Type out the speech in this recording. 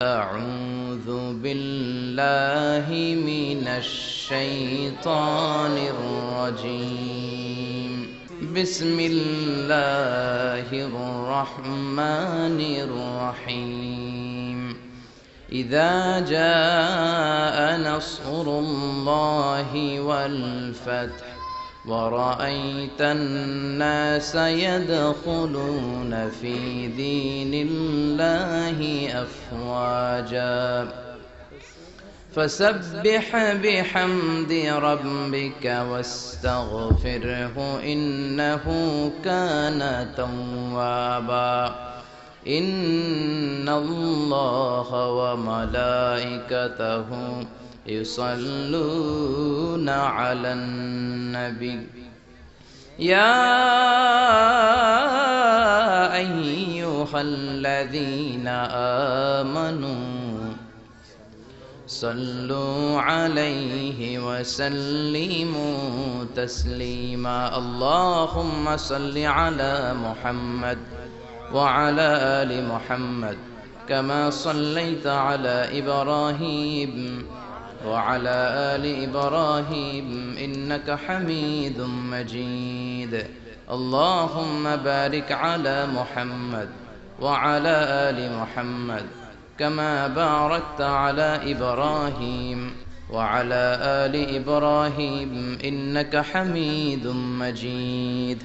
أعوذ بالله من الشيطان الرجيم. بسم الله الرحمن الرحيم. إذا جاء نصر الله والفتح ورأيت الناس يدخلون في دين الله أفواجا فسبح بحمد ربك واستغفره إنه كان توابا. إن الله وملائكته يصلون على النبي يا أيها الذين آمنوا صلوا عليه وسلموا تسليما. اللهم صل على محمد وعلى آل محمد كما صليت على إبراهيم وعلى آل إبراهيم إنك حميد مجيد. اللهم بارك على محمد وعلى آل محمد كما باركت على إبراهيم وعلى آل إبراهيم إنك حميد مجيد.